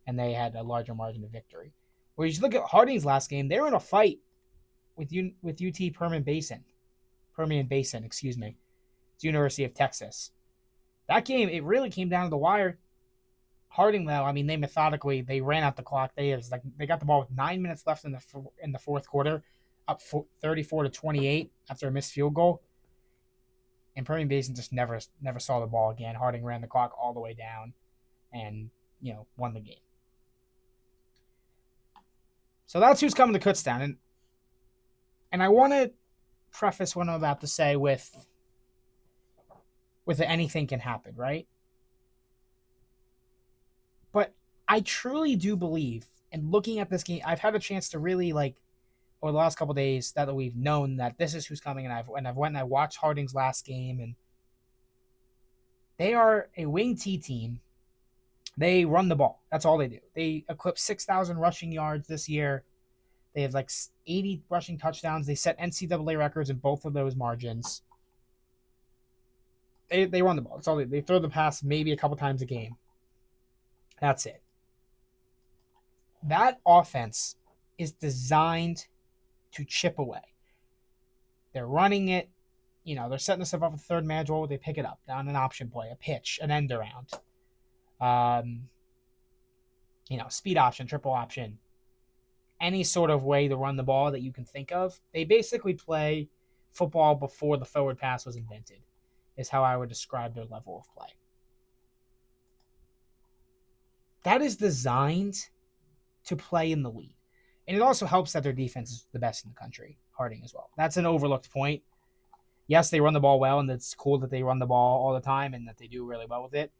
and they had a larger margin of victory. Where you look at Harding's last game, they were in a fight with UT Permian Basin, excuse me. It's University of Texas. That game, it really came down to the wire. Harding, though, I mean, they ran out the clock. They got the ball with 9 minutes left in the fourth quarter, up 34-28 after a missed field goal. And Permian Basin just never saw the ball again. Harding ran the clock all the way down, and won the game. So that's who's coming to Kutztown, and I want to preface what I'm about to say with the anything can happen, right? But I truly do believe, and looking at this game, I've had a chance to really over the last couple of days that we've known that this is who's coming, and I've went and I watched Harding's last game, and they are a wing T team. They run the ball. That's all they do. They eclipsed 6,000 rushing yards this year. They have 80 rushing touchdowns. They set NCAA records in both of those margins. They run the ball. That's all they throw the pass maybe a couple times a game. That's it. That offense is designed to chip away. They're running it. They're setting themselves up with a third man roll. They pick it up down an option play, a pitch, an end around. Speed option, triple option. Any sort of way to run the ball that you can think of. They basically play football before the forward pass was invented, is how I would describe their level of play. That is designed to play in the lead. And it also helps that their defense is the best in the country, Harding as well. That's an overlooked point. Yes, they run the ball well, and it's cool that they run the ball all the time and that they do really well with it.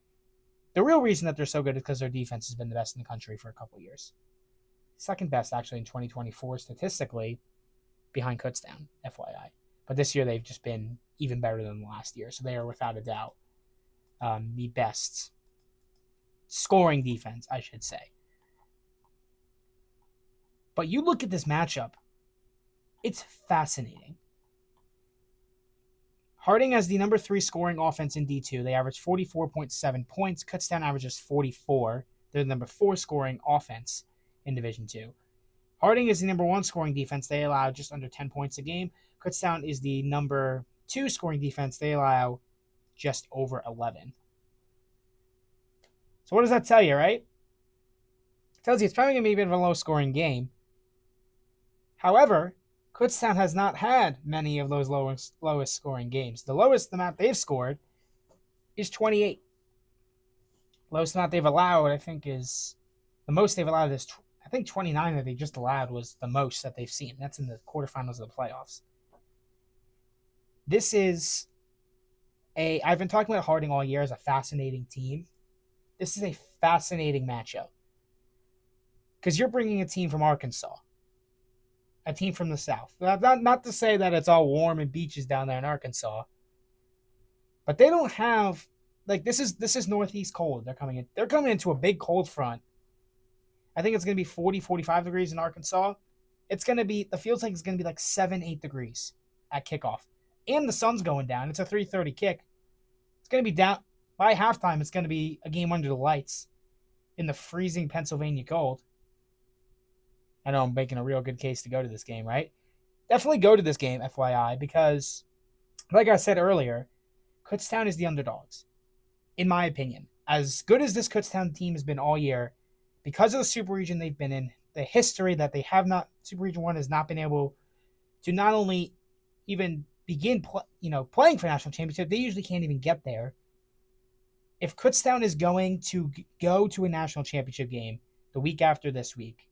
The real reason that they're so good is because their defense has been the best in the country for a couple of years. Second best, actually, in 2024 statistically, behind Kutztown, FYI. But this year they've just been even better than last year. So they are, without a doubt, the best scoring defense, I should say. But you look at this matchup, it's fascinating. Harding has the number 3 scoring offense in D2. They average 44.7 points. Kutztown averages 44. They're the number 4 scoring offense in Division 2. Harding is the number 1 scoring defense. They allow just under 10 points a game. Kutztown is the number 2 scoring defense. They allow just over 11. So what does that tell you, right? It tells you it's probably going to be a bit of a low-scoring game. However, Kutztown has not had many of those lowest scoring games. The lowest amount they've scored is 28. Lowest amount they've allowed, I think, is the most they've allowed is 29 that they just allowed was the most that they've seen. That's in the quarterfinals of the playoffs. This is I've been talking about Harding all year as a fascinating team. This is a fascinating matchup because you're bringing a team from Arkansas. A team from the South. Not to say that it's all warm and beaches down there in Arkansas, but they don't have this is northeast cold. They're coming into a big cold front. I think it's going to be 40, 45 degrees in Arkansas. The field's it's going to be 7, 8 degrees at kickoff, and the sun's going down. It's a 3:30 kick. It's going to be down by halftime. It's going to be a game under the lights in the freezing Pennsylvania cold. I know I'm making a real good case to go to this game, right? Definitely go to this game, FYI, because, like I said earlier, Kutztown is the underdogs, in my opinion. As good as this Kutztown team has been all year, because of the Super Region they've been in, the history that they have not, Super Region 1 has not been able to not only even begin playing for national championship, they usually can't even get there. If Kutztown is going to go to a national championship game the week after this week,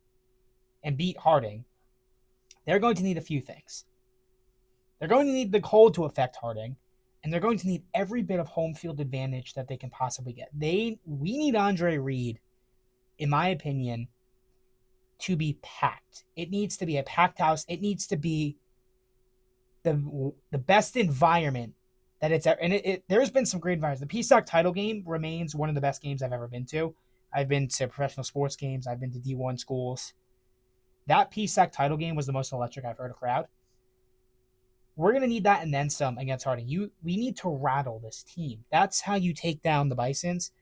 and beat Harding, they're going to need a few things. They're going to need the cold to affect Harding, and they're going to need every bit of home field advantage that they can possibly get. We need Andre Reed, in my opinion, to be packed. It needs to be a packed house. It needs to be the best environment that it's ever. And there's been some great environments. The PSOC title game remains one of the best games I've ever been to. I've been to professional sports games. I've been to D1 schools. That PSAC title game was the most electric I've heard a crowd. We're going to need that and then some against Harding. We need to rattle this team. That's how you take down the Bisons.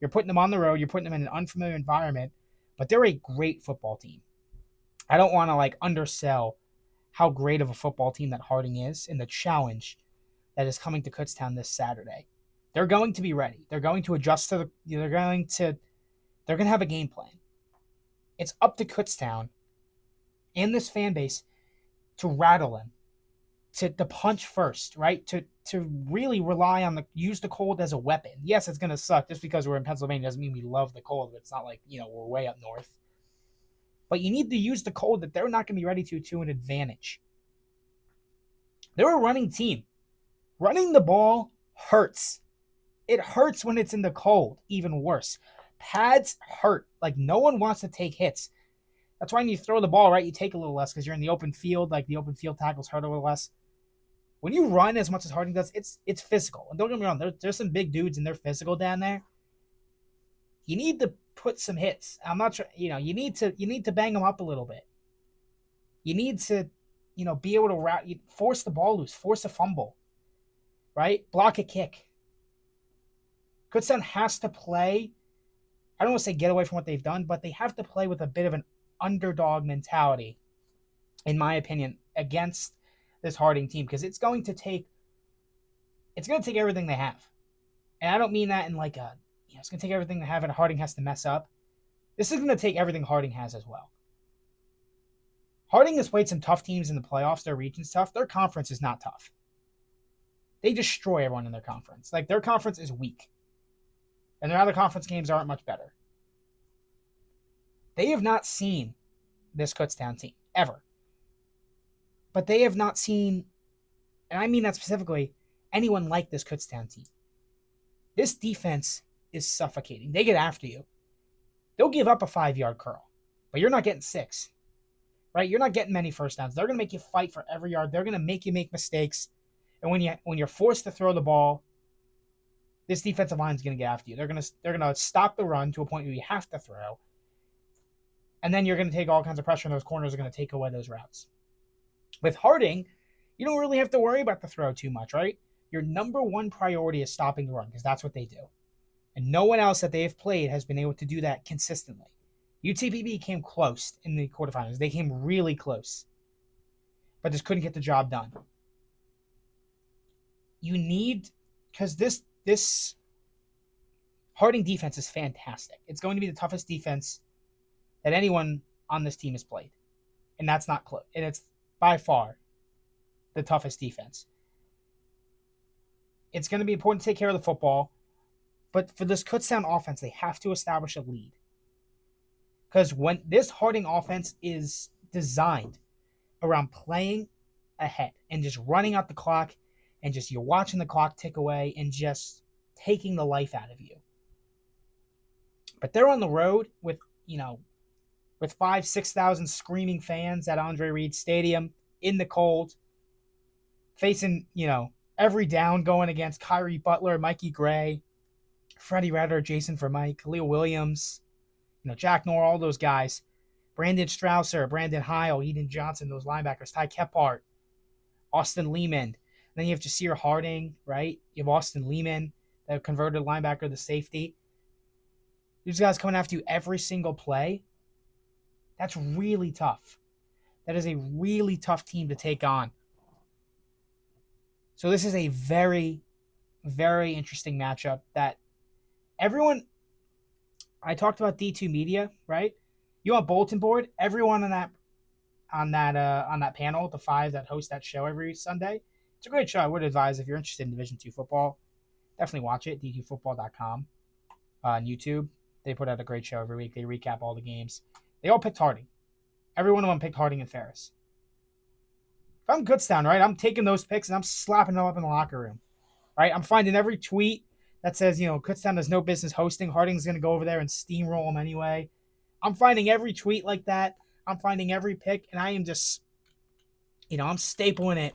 You're putting them on the road. You're putting them in an unfamiliar environment, but they're a great football team. I don't want to undersell how great of a football team that Harding is and the challenge that is coming to Kutztown this Saturday. They're going to be ready. They're going to adjust to they're going to have a game plan. It's up to Kutztown and this fan base to rattle them, to punch first, right? To really rely on use the cold as a weapon. Yes, it's going to suck. Just because we're in Pennsylvania doesn't mean we love the cold. It's not like, we're way up north. But you need to use the cold that they're not going to be ready to an advantage. They're a running team. Running the ball hurts. It hurts when it's in the cold, even worse. Pads hurt. No one wants to take hits. That's why when you throw the ball, right, you take a little less because you're in the open field. The open field tackles hurt a little less. When you run as much as Harding does, it's physical. And don't get me wrong, there's some big dudes and they're physical down there. You need to put some hits. I'm not sure, you need to bang them up a little bit. You need to, be able to force the ball loose, force a fumble, right? Block a kick. Kutztown has to play. I don't want to say get away from what they've done, but they have to play with a bit of an underdog mentality, in my opinion, against this Harding team, because it's going to take everything they have. And I don't mean that in it's going to take everything they have and Harding has to mess up. This is going to take everything Harding has as well. Harding has played some tough teams in the playoffs. Their region's tough. Their conference is not tough. They destroy everyone in their conference. Their conference is weak. And their other conference games aren't much better. They have not seen this Kutztown team, ever. But they have not seen, and I mean that specifically, anyone like this Kutztown team. This defense is suffocating. They get after you. They'll give up a 5-yard curl, but you're not getting 6. Right? You're not getting many first downs. They're going to make you fight for every yard. They're going to make you make mistakes. And when you're forced to throw the ball, this defensive line is going to get after you. They're going to stop the run to a point where you have to throw. And then you're going to take all kinds of pressure, and those corners are going to take away those routes. With Harding, you don't really have to worry about the throw too much, right? Your number one priority is stopping the run, because that's what they do. And no one else that they have played has been able to do that consistently. UTPB came close in the quarterfinals. They came really close. But just couldn't get the job done. You need, because this Harding defense is fantastic. It's going to be the toughest defense that anyone on this team has played. And that's not close. And it's by far the toughest defense. It's going to be important to take care of the football. But for this Kutztown offense, they have to establish a lead. Because when this Harding offense is designed around playing ahead and just running out the clock and just you're watching the clock tick away and just taking the life out of you. But they're on the road with 5,000-6,000 screaming fans at Andre Reed Stadium in the cold, facing, every down going against Kyrie Butler, Mikey Gray, Freddie Redder, Jason for Mike, Khalil Williams, Jack Noor, all those guys, Brandon Strausser, Brandon Hile, Eden Johnson, those linebackers, Ty Kephart, Austin Lehman. Then you have Jasir Harding, right? You have Austin Lehman, the converted linebacker, the safety. These guys coming after you every single play. That's really tough. That is a really tough team to take on. So this is a very, very interesting matchup that everyone, I talked about D2 Media, right? You want bulletin board? Everyone on that panel, the 5 that host that show every Sunday. It's a great show. I would advise if you're interested in Division II football, definitely watch it. D2football.com on YouTube. They put out a great show every week. They recap all the games. They all picked Harding. Every one of them picked Harding and Ferris. If I'm Kutztown, right, I'm taking those picks and I'm slapping them up in the locker room. Right? I'm finding every tweet that says, Kutztown has no business hosting. Harding's going to go over there and steamroll them anyway. I'm finding every tweet like that. I'm finding every pick, and I am just, I'm stapling it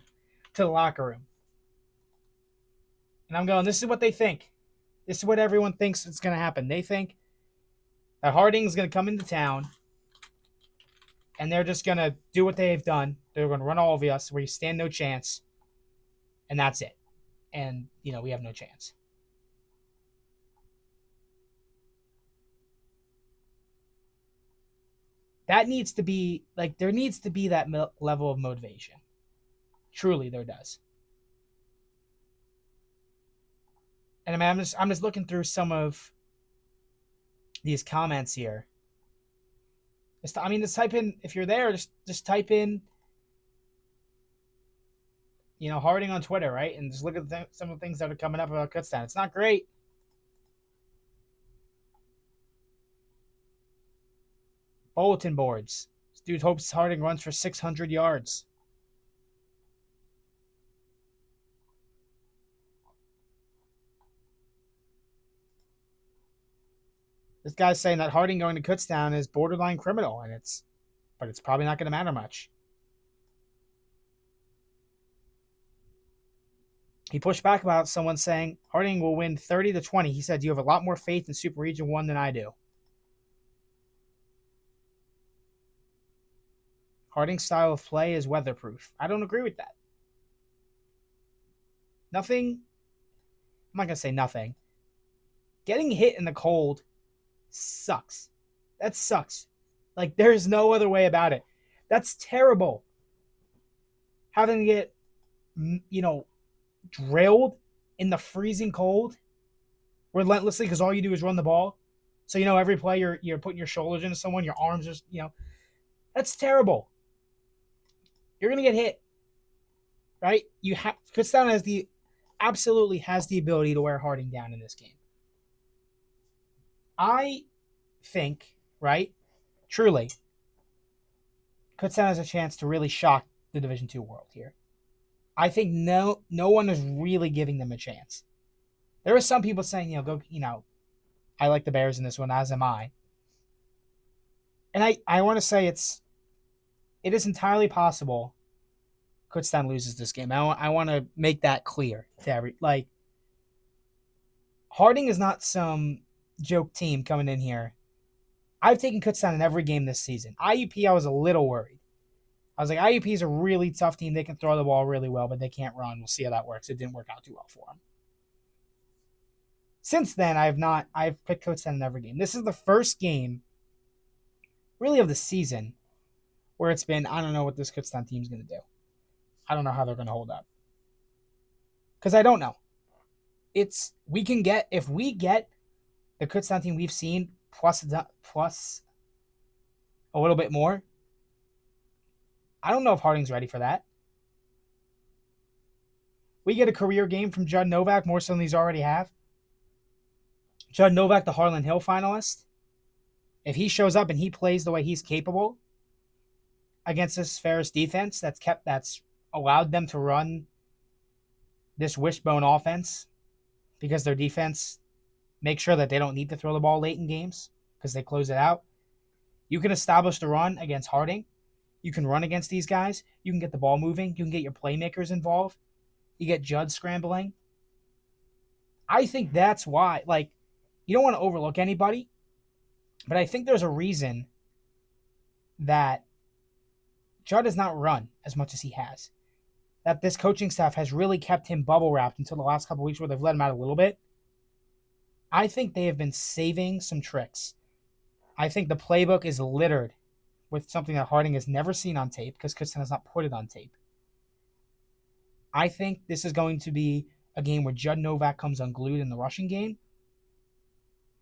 to the locker room. And I'm going, this is what they think. This is what everyone thinks is going to happen. They think that Harding is going to come into town and they're just going to do what they've done. They're going to run all over us where you stand no chance, and that's it. And, we have no chance. That needs to be, there needs to be that level of motivation. Truly, there does. And I mean, I'm just looking through some of these comments here. Just type in, if you're there, just type in, Harding on Twitter, right? And just look at some of the things that are coming up about Kutztown. It's not great. Bulletin boards. This dude hopes Harding runs for 600 yards. This guy's saying that Harding going to Kutztown is borderline criminal, but it's probably not going to matter much. He pushed back about someone saying Harding will win 30-20. He said, "You have a lot more faith in Super Region 1 than I do." Harding's style of play is weatherproof. I don't agree with that. I'm not going to say nothing. Getting hit in the cold sucks. That sucks. There's no other way about it. That's terrible. Having to get, drilled in the freezing cold relentlessly because all you do is run the ball. So, every play you're putting your shoulders into someone, your arms are, that's terrible. You're going to get hit, right? Kutztown absolutely has the ability to wear Harding down in this game. I think, right, truly, Kutztown has a chance to really shock the Division II world here. I think no one is really giving them a chance. There are some people saying, I like the Bears in this one, as am I. And I want to say it is entirely possible Kutztown loses this game. I want to make that clear to Harding is not some joke team coming in here. I've taken Kutztown in every game this season. IUP, I was a little worried. I was like, IUP is a really tough team. They can throw the ball really well, but they can't run. We'll see how that works. It didn't work out too well for them. Since then, I've picked Kutztown in every game. This is the first game, really, of the season where it's been, I don't know what this Kutztown team's going to do. I don't know how they're going to hold up. Because I don't know. If we get the Kutztown team we've seen plus a little bit more, I don't know if Harding's ready for that. We get a career game from Judd Novak more so than these already have. Judd Novak, the Harlan Hill finalist. If he shows up and he plays the way he's capable against this Ferris defense that's allowed them to run this wishbone offense because their defense makes sure that they don't need to throw the ball late in games because they close it out. You can establish the run against Harding. You can run against these guys. You can get the ball moving. You can get your playmakers involved. You get Judd scrambling. I think that's why, you don't want to overlook anybody, but I think there's a reason that Judd has not run as much as he has. That this coaching staff has really kept him bubble wrapped until the last couple of weeks where they've let him out a little bit. I think they have been saving some tricks. I think the playbook is littered with something that Harding has never seen on tape because Kutztown has not put it on tape. I think this is going to be a game where Judd Novak comes unglued in the rushing game,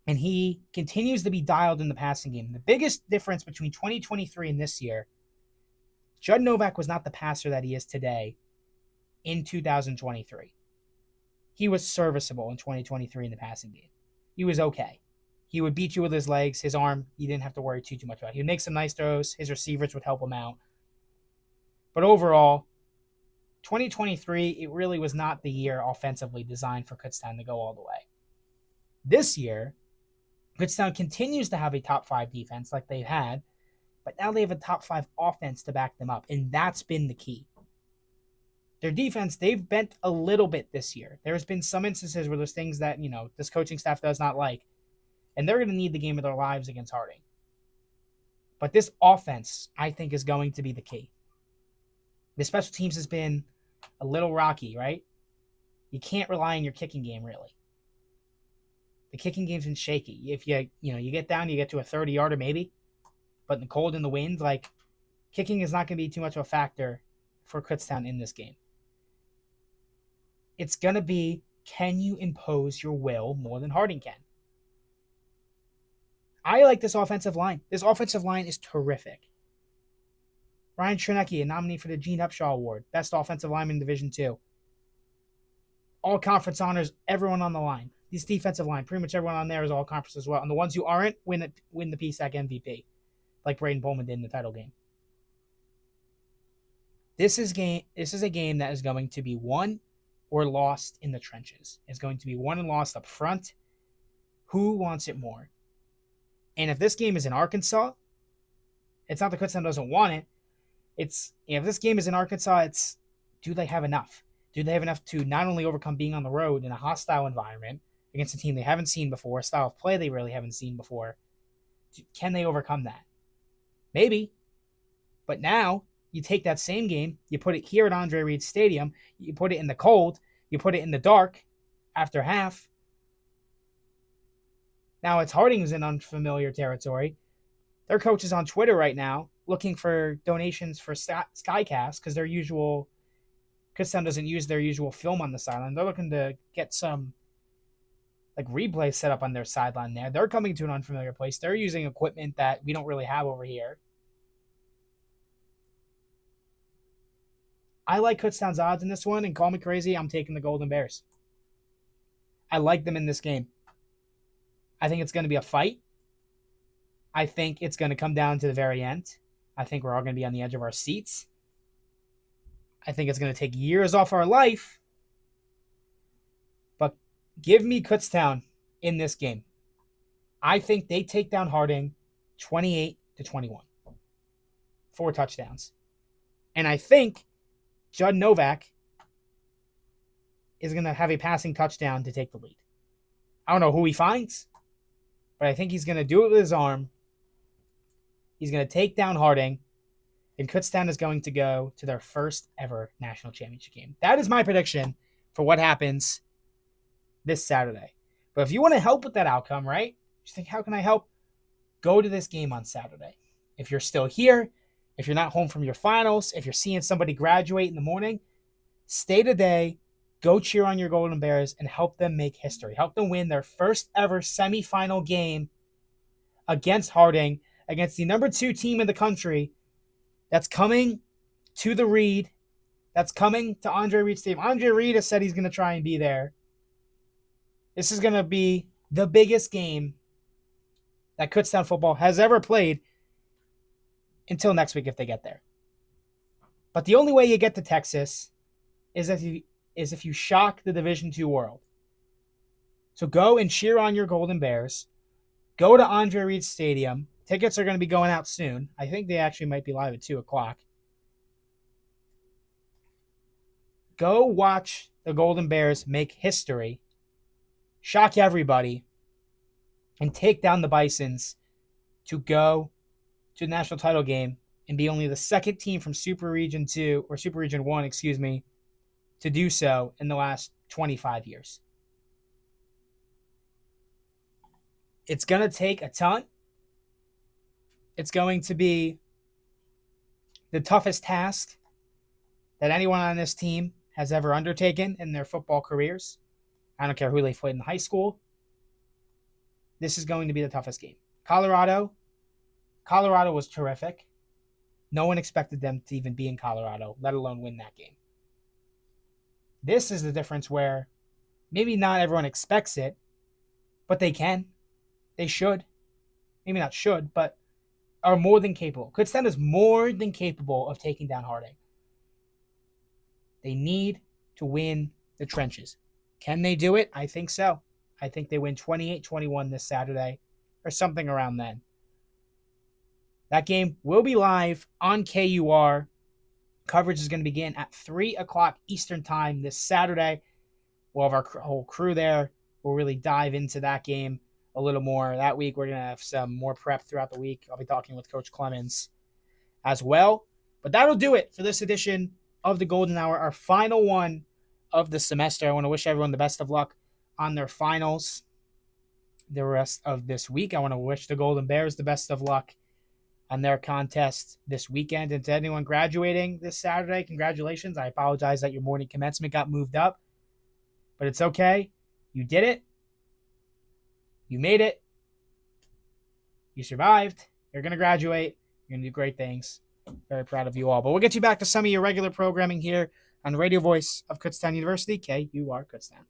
and he continues to be dialed in the passing game. The biggest difference between 2023 and this year, Judd Novak was not the passer that he is today in 2023. He was serviceable in 2023 in the passing game. He was okay. He would beat you with his legs, his arm. You didn't have to worry too much about it. He would make some nice throws. His receivers would help him out. But overall, 2023, it really was not the year offensively designed for Kutztown to go all the way. This year, Kutztown continues to have a top 5 defense like they've had, but now they have a top 5 offense to back them up, and that's been the key. Their defense, they've bent a little bit this year. There's been some instances where there's things that, this coaching staff does not like, and they're going to need the game of their lives against Harding. But this offense, I think, is going to be the key. The special teams has been a little rocky, right? You can't rely on your kicking game, really. The kicking game's been shaky. If you get down, you get to a 30-yarder maybe. But in the cold and the wind, like, kicking is not going to be too much of a factor for Kutztown in this game. It's going to be, can you impose your will more than Harding can? I like this offensive line. This offensive line is terrific. Ryan Trinecki, a nominee for the Gene Upshaw Award, Best Offensive Lineman in Division II. All conference honors, everyone on the line. This defensive line, pretty much everyone on there is all conference as well. And the ones who aren't win the PSAC MVP, like Braden Pullman did in the title game. This is a game that is going to be won or lost in the trenches. It's going to be won and lost up front. Who wants it more? And if this game is in Arkansas, it's not that Kutztown doesn't want it. If this game is in Arkansas, it's, do they have enough? Do they have enough to not only overcome being on the road in a hostile environment against a team they haven't seen before, a style of play they really haven't seen before? Can they overcome that? Maybe. But now, you take that same game, you put it here at Andre Reed Stadium, you put it in the cold, you put it in the dark after half. Now, it's Harding's in unfamiliar territory. Their coach is on Twitter right now looking for donations for Skycast because Kutztown doesn't use their usual film on the sideline. They're looking to get some replay set up on their sideline there. They're coming to an unfamiliar place. They're using equipment that we don't really have over here. I like Kutztown's odds in this one, and call me crazy, I'm taking the Golden Bears. I like them in this game. I think it's going to be a fight. I think it's going to come down to the very end. I think we're all going to be on the edge of our seats. I think it's going to take years off our life. But give me Kutztown in this game. I think they take down Harding 28-21. 4 touchdowns. And I think Judd Novak is going to have a passing touchdown to take the lead. I don't know who he finds, but I think he's going to do it with his arm. He's going to take down Harding, and Kutztown is going to go to their first ever national championship game. That is my prediction for what happens this Saturday. But if you want to help with that outcome, right? You think, how can I help? Go to this game on Saturday. If you're still here, if you're not home from your finals, if you're seeing somebody graduate in the morning, stay today, go cheer on your Golden Bears, and help them make history. Help them win their first ever semifinal game against Harding, against the number 2 team in the country that's coming to the Reed, that's coming to Andre Reed Stadium. Andre Reed has said he's going to try and be there. This is going to be the biggest game that Kutztown football has ever played until next week if they get there. But the only way you get to Texas is if you shock the Division II world. So go and cheer on your Golden Bears. Go to Andre Reed Stadium. Tickets are going to be going out soon. I think they actually might be live at 2 o'clock. Go watch the Golden Bears make history, shock everybody, and take down the Bisons to go to the national title game and be only the second team from Super Region 2, or Super Region 1, to do so in the last 25 years. It's going to take a ton. It's going to be the toughest task that anyone on this team has ever undertaken in their football careers. I don't care who they played in high school. This is going to be the toughest game. Colorado was terrific. No one expected them to even be in Colorado, let alone win that game. This is the difference where maybe not everyone expects it, but they can. They should. Maybe not should, but are more than capable. Kutztown is more than capable of taking down Harding. They need to win the trenches. Can they do it? I think so. I think they win 28-21 this Saturday or something around then. That game will be live on KUR. Coverage is going to begin at 3 o'clock Eastern Time this Saturday. We'll have our whole crew there. We'll really dive into that game a little more. That week, we're going to have some more prep throughout the week. I'll be talking with Coach Clemens as well. But that'll do it for this edition of the Golden Hour, our final one of the semester. I want to wish everyone the best of luck on their finals the rest of this week. I want to wish the Golden Bears the best of luck on their contest this weekend. And to anyone graduating this Saturday, congratulations. I apologize that your morning commencement got moved up, but it's okay. You did it. You made it. You survived. You're going to graduate. You're going to do great things. Very proud of you all. But we'll get you back to some of your regular programming here on the radio voice of Kutztown University, KUR Kutztown.